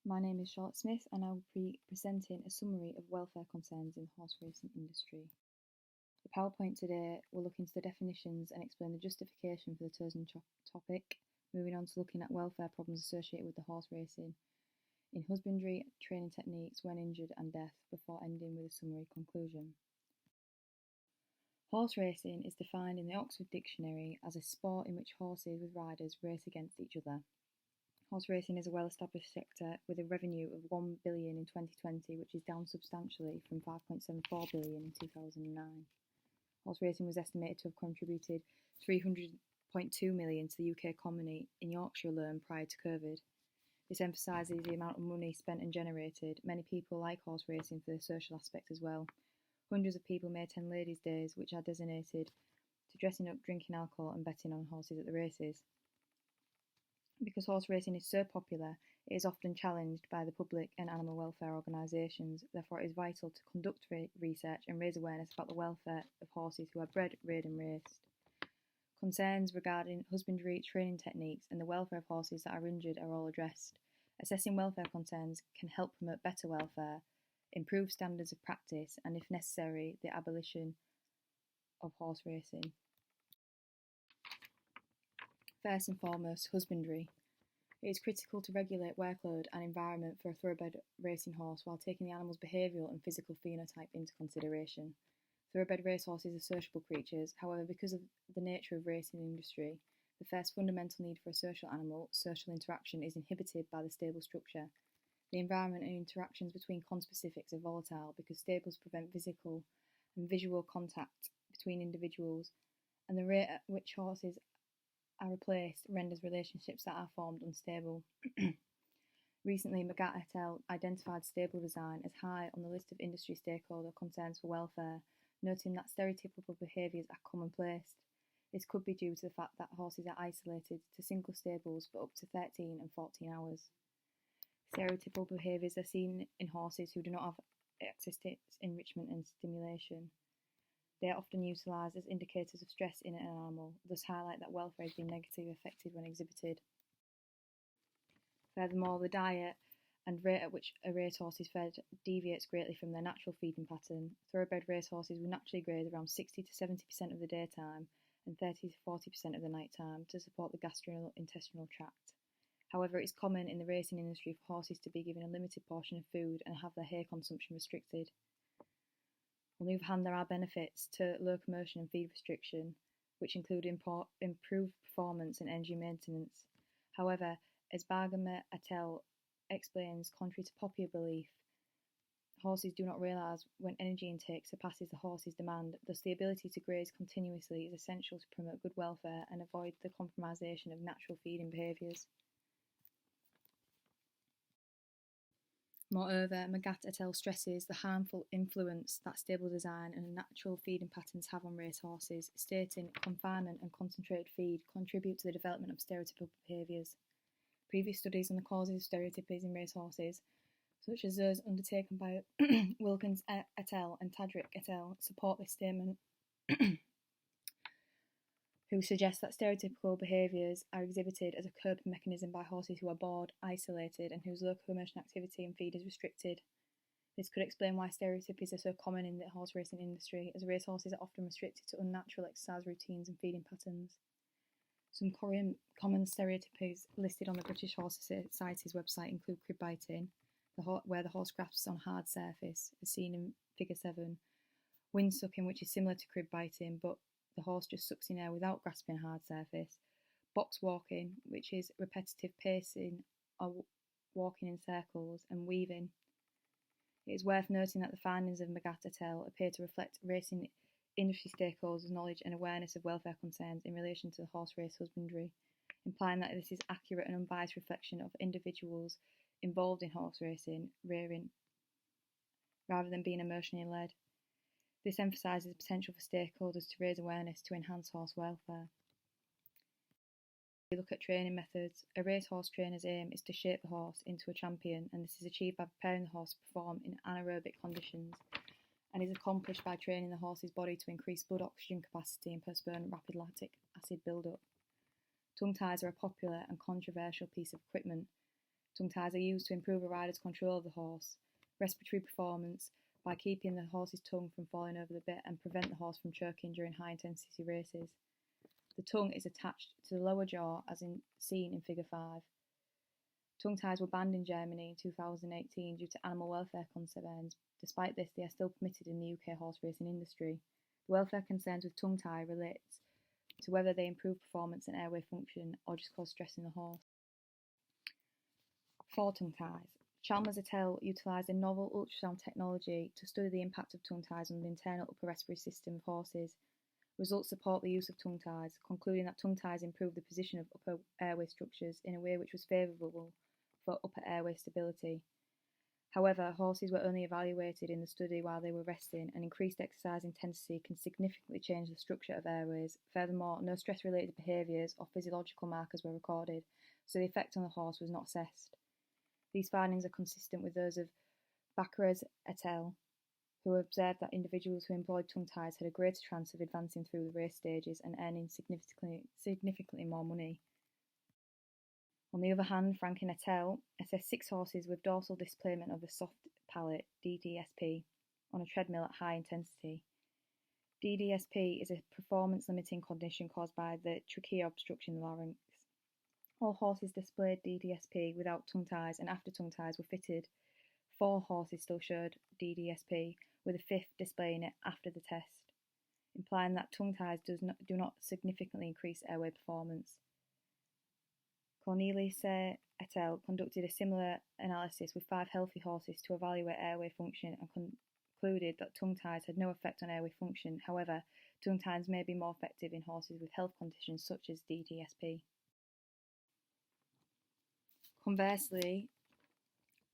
My name is Charlotte Smith and I will be presenting a summary of welfare concerns in the horse racing industry. The PowerPoint today will look into the definitions and explain the justification for the chosen topic, moving on to looking at welfare problems associated with the horse racing in husbandry, training techniques when injured and death, before ending with a summary conclusion. Horse racing is defined in the Oxford Dictionary as a sport in which horses with riders race against each other. Horse racing is a well-established sector with a revenue of $1 billion in 2020, which is down substantially from $5.74 billion in 2009. Horse racing was estimated to have contributed $300.2 million to the UK economy in Yorkshire alone prior to COVID. This emphasises the amount of money spent and generated. Many people like horse racing for the social aspect as well. Hundreds of people may attend ladies' days, which are designated to dressing up, drinking alcohol and betting on horses at the races. Because horse racing is so popular, it is often challenged by the public and animal welfare organisations. Therefore, it is vital to conduct research and raise awareness about the welfare of horses who are bred, reared and raced. Concerns regarding husbandry, training techniques and the welfare of horses that are injured are all addressed. Assessing welfare concerns can help promote better welfare, improve standards of practice and, if necessary, the abolition of horse racing. First and foremost, husbandry. It is critical to regulate workload and environment for a thoroughbred racing horse while taking the animal's behavioural and physical phenotype into consideration. Thoroughbred racehorses are sociable creatures. However, because of the nature of racing industry, the first fundamental need for a social animal, social interaction, is inhibited by the stable structure. The environment and interactions between conspecifics are volatile because stables prevent physical and visual contact between individuals, and the rate at which horses are replaced renders relationships that are formed unstable. Recently, McGatt et al. Identified stable design as high on the list of industry stakeholder concerns for welfare, noting that stereotypical behaviours are commonplace. This could be due to the fact that horses are isolated to single stables for up to 13 and 14 hours. Stereotypical behaviours are seen in horses who do not have access to enrichment and stimulation. They are often utilised as indicators of stress in an animal, thus highlight that welfare has been negatively affected when exhibited. Furthermore, the diet and rate at which a racehorse is fed deviates greatly from their natural feeding pattern. Thoroughbred racehorses will naturally graze around 60 to 70% of the daytime and 30 to 40% of the night time to support the gastrointestinal tract. However, it is common in the racing industry for horses to be given a limited portion of food and have their hay consumption restricted. On the other hand, there are benefits to locomotion and feed restriction, which include improved performance and energy maintenance. However, as Bargamer et al. Explains, contrary to popular belief, horses do not realise when energy intake surpasses the horse's demand, thus the ability to graze continuously is essential to promote good welfare and avoid the compromisation of natural feeding behaviours. Moreover, McGatt et al. Stresses the harmful influence that stable design and natural feeding patterns have on racehorses, stating confinement and concentrated feed contribute to the development of stereotypical behaviours. Previous studies on the causes of stereotypies in racehorses, such as those undertaken by Wilkins et al. And Tadrick et al., support this statement, who suggest that stereotypical behaviours are exhibited as a coping mechanism by horses who are bored, isolated, and whose locomotion activity and feed is restricted. This could explain why stereotypies are so common in the horse racing industry, as racehorses are often restricted to unnatural exercise routines and feeding patterns. Some common stereotypies listed on the British Horse Society's website include crib biting, where the horse grasps on hard surface, as seen in Figure 7, wind sucking, which is similar to crib biting, but the horse just sucks in air without grasping a hard surface, box walking, which is repetitive pacing or walking in circles, and weaving. It is worth noting that the findings of McGatt et al. Appear to reflect racing industry stakeholders' knowledge and awareness of welfare concerns in relation to the horse race husbandry, implying that this is accurate and unbiased reflection of individuals involved in horse racing, rearing, rather than being emotionally led. This emphasises the potential for stakeholders to raise awareness to enhance horse welfare. We look at training methods. A racehorse trainer's aim is to shape the horse into a champion, and this is achieved by preparing the horse to perform in anaerobic conditions, and is accomplished by training the horse's body to increase blood oxygen capacity and postpone rapid lactic acid buildup. Tongue ties are a popular and controversial piece of equipment. Tongue ties are used to improve a rider's control of the horse, respiratory performance, by keeping the horse's tongue from falling over the bit and prevent the horse from choking during high-intensity races. The tongue is attached to the lower jaw as seen in Figure 5. Tongue ties were banned in Germany in 2018 due to animal welfare concerns. Despite this, they are still permitted in the UK horse racing industry. The welfare concerns with tongue tie relates to whether they improve performance and airway function or just cause stress in the horse. 4 tongue ties. Chalmers et al. Utilised a novel ultrasound technology to study the impact of tongue ties on the internal upper respiratory system of horses. Results support the use of tongue ties, concluding that tongue ties improve the position of upper airway structures in a way which was favourable for upper airway stability. However, horses were only evaluated in the study while they were resting, and increased exercise intensity can significantly change the structure of airways. Furthermore, no stress-related behaviours or physiological markers were recorded, so the effect on the horse was not assessed. These findings are consistent with those of Baccarat et al., who observed that individuals who employed tongue ties had a greater chance of advancing through the race stages and earning significantly more money. On the other hand, Franklin et al. Assessed 6 horses with dorsal displacement of the soft palate, DDSP, on a treadmill at high intensity. DDSP is a performance-limiting condition caused by the trachea obstruction larynx. All horses displayed DDSP without tongue ties, and after tongue ties were fitted, 4 horses still showed DDSP, with a 5th displaying it after the test, implying that tongue ties do not significantly increase airway performance. Cornelius et al. Conducted a similar analysis with 5 healthy horses to evaluate airway function and concluded that tongue ties had no effect on airway function. However, tongue ties may be more effective in horses with health conditions such as DDSP. Conversely,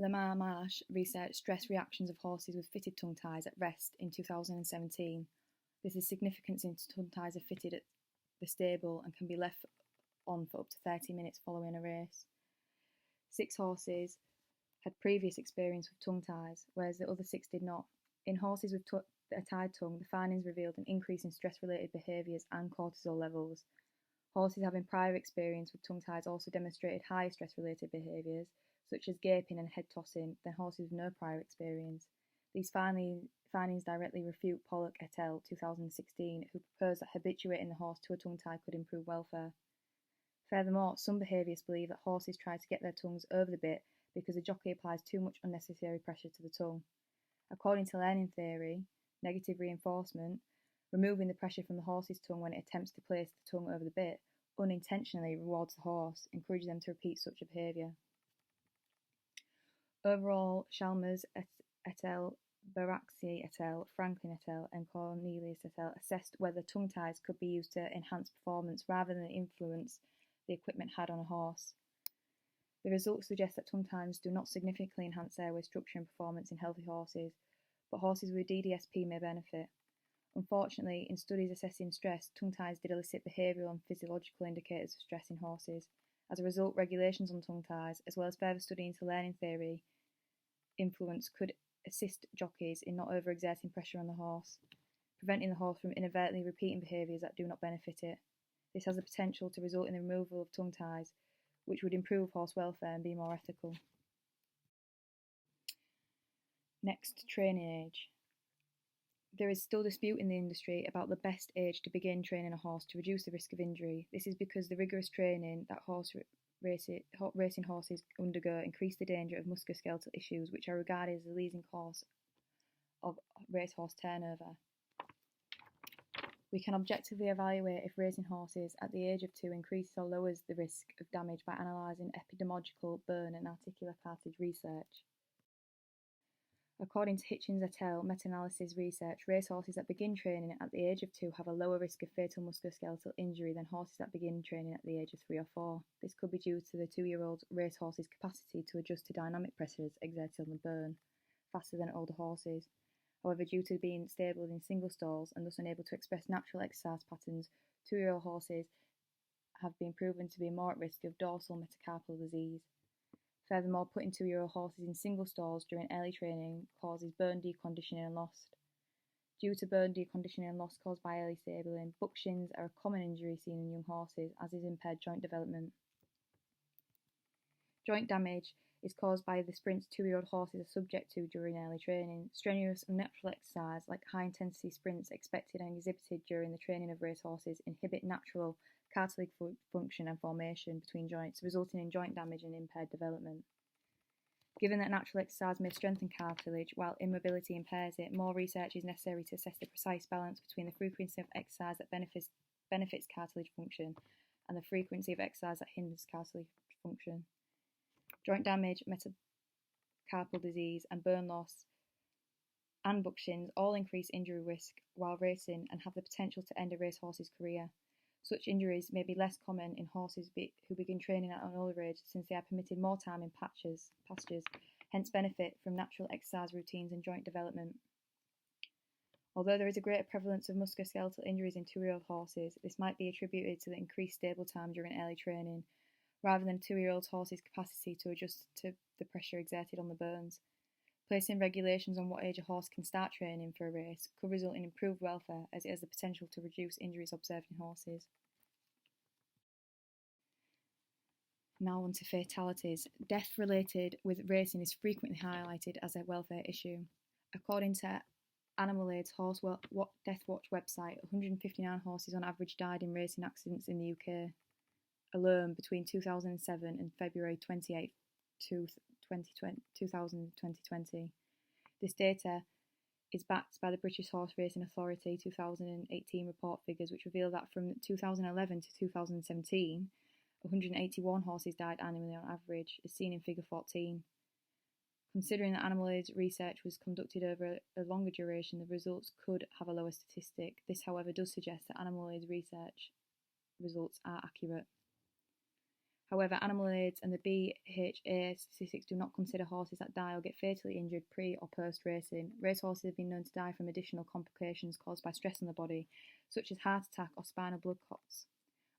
Lemar-Marsh researched stress reactions of horses with fitted tongue ties at rest in 2017. This is significant since tongue ties are fitted at the stable and can be left on for up to 30 minutes following a race. 6 horses had previous experience with tongue ties, whereas the other 6 did not. In horses with a tied tongue, the findings revealed an increase in stress-related behaviours and cortisol levels. Horses having prior experience with tongue ties also demonstrated higher stress-related behaviours, such as gaping and head tossing, than horses with no prior experience. These findings directly refute Pollock et al. 2016, who proposed that habituating the horse to a tongue tie could improve welfare. Furthermore, some behaviourists believe that horses try to get their tongues over the bit because the jockey applies too much unnecessary pressure to the tongue. According to learning theory, negative reinforcement, removing the pressure from the horse's tongue when it attempts to place the tongue over the bit, unintentionally rewards the horse, encouraging them to repeat such a behaviour. Overall, Chalmers et al., Baraxi et al., Franklin et al., and Cornelius et al. Assessed whether tongue ties could be used to enhance performance rather than the influence the equipment had on a horse. The results suggest that tongue ties do not significantly enhance airway structure and performance in healthy horses, but horses with DDSP may benefit. Unfortunately, in studies assessing stress, tongue ties did elicit behavioural and physiological indicators of stress in horses. As a result, regulations on tongue ties, as well as further study into learning theory influence, could assist jockeys in not overexerting pressure on the horse, preventing the horse from inadvertently repeating behaviours that do not benefit it. This has the potential to result in the removal of tongue ties, which would improve horse welfare and be more ethical. Next, training age. There is still dispute in the industry about the best age to begin training a horse to reduce the risk of injury. This is because the rigorous training that racing horses undergo increase the danger of musculoskeletal issues, which are regarded as the leading cause of racehorse turnover. We can objectively evaluate if racing horses at the age of 2 increases or lowers the risk of damage by analysing epidemiological, bone and articular cartilage research. According to Hitchens et al. Meta-analysis research, racehorses that begin training at the age of 2 have a lower risk of fatal musculoskeletal injury than horses that begin training at the age of 3 or 4. This could be due to the 2-year-old racehorse's capacity to adjust to dynamic pressures exerted on the bone faster than older horses. However, due to being stabled in single stalls and thus unable to express natural exercise patterns, 2-year-old horses have been proven to be more at risk of dorsal metacarpal disease. Furthermore, putting 2-year-old horses in single stalls during early training causes bone deconditioning and loss. Due to bone deconditioning and loss caused by early stabling, buck shins are a common injury seen in young horses, as is impaired joint development. Joint damage is caused by the sprints 2-year-old horses are subject to during early training. Strenuous and natural exercise, like high-intensity sprints expected and exhibited during the training of racehorses, inhibit natural cartilage function and formation between joints, resulting in joint damage and impaired development. Given that natural exercise may strengthen cartilage while immobility impairs it, more research is necessary to assess the precise balance between the frequency of exercise that benefits cartilage function and the frequency of exercise that hinders cartilage function. Joint damage, metacarpal disease, and bone loss and buck shins all increase injury risk while racing and have the potential to end a racehorse's career. Such injuries may be less common in horses who begin training at an older age, since they are permitted more time in pastures, hence benefit from natural exercise routines and joint development. Although there is a greater prevalence of musculoskeletal injuries in 2-year-old horses, this might be attributed to the increased stable time during early training, rather than 2-year-old horses' capacity to adjust to the pressure exerted on the bones. Placing regulations on what age a horse can start training for a race could result in improved welfare, as it has the potential to reduce injuries observed in horses. Now on to fatalities. Death related with racing is frequently highlighted as a welfare issue. According to Animal Aid's Horse Death Watch website, 159 horses on average died in racing accidents in the UK alone between 2007 and February 28, 2020. This data is backed by the British Horse Racing Authority 2018 report figures, which reveal that from 2011 to 2017, 181 horses died annually on average, as seen in Figure 14. Considering that Animal Aid's research was conducted over a longer duration, the results could have a lower statistic. This, however, does suggest that Animal Aid's research results are accurate. However, Animal Aids and the BHA statistics do not consider horses that die or get fatally injured pre or post racing. Racehorses have been known to die from additional complications caused by stress on the body, such as heart attack or spinal blood clots.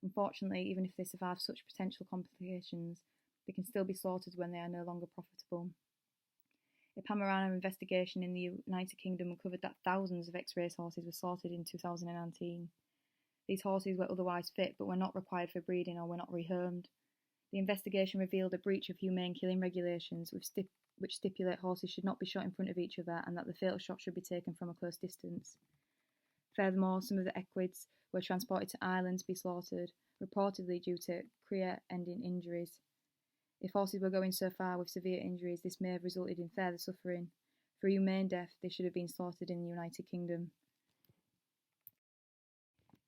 Unfortunately, even if they survive such potential complications, they can still be slaughtered when they are no longer profitable. A Panorama investigation in the United Kingdom uncovered that thousands of ex-race horses were slaughtered in 2019. These horses were otherwise fit but were not required for breeding or were not rehomed. The investigation revealed a breach of humane killing regulations which stipulate horses should not be shot in front of each other and that the fatal shot should be taken from a close distance. Furthermore, some of the equids were transported to Ireland to be slaughtered, reportedly due to career-ending injuries. If horses were going so far with severe injuries, this may have resulted in further suffering. For humane death, they should have been slaughtered in the United Kingdom.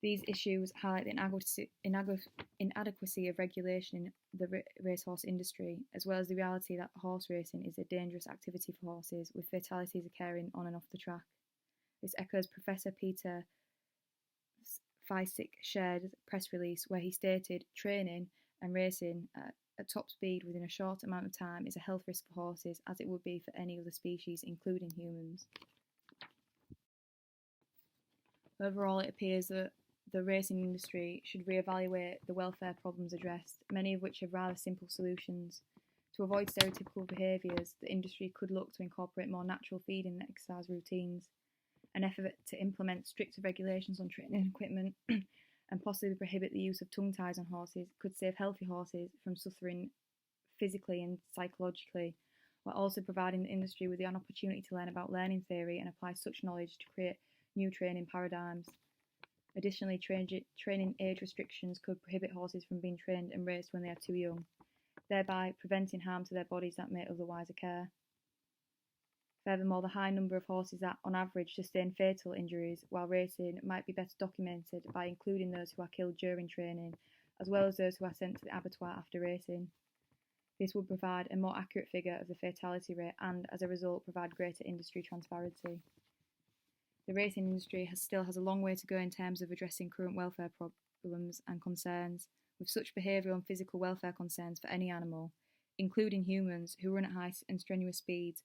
These issues highlight the inadequacy of regulation in the racehorse industry, as well as the reality that horse racing is a dangerous activity for horses, with fatalities occurring on and off the track. This echoes Professor Peter Fysik's shared press release, where he stated, "Training and racing at top speed within a short amount of time is a health risk for horses, as it would be for any other species, including humans." Overall, it appears that the racing industry should re-evaluate the welfare problems addressed, many of which have rather simple solutions. To avoid stereotypical behaviours, the industry could look to incorporate more natural feeding and exercise routines. An effort to implement stricter regulations on training equipment and possibly prohibit the use of tongue ties on horses could save healthy horses from suffering physically and psychologically, while also providing the industry with an opportunity to learn about learning theory and apply such knowledge to create new training paradigms. Additionally, training age restrictions could prohibit horses from being trained and raced when they are too young, thereby preventing harm to their bodies that may otherwise occur. Furthermore, the high number of horses that, on average, sustain fatal injuries while racing might be better documented by including those who are killed during training, as well as those who are sent to the abattoir after racing. This would provide a more accurate figure of the fatality rate and, as a result, provide greater industry transparency. The racing industry still has a long way to go in terms of addressing current welfare problems and concerns, with such behavioural and physical welfare concerns for any animal, including humans who run at high and strenuous speeds.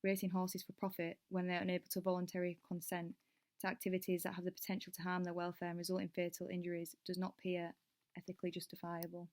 Racing horses for profit when they are unable to voluntarily consent to activities that have the potential to harm their welfare and result in fatal injuries does not appear ethically justifiable.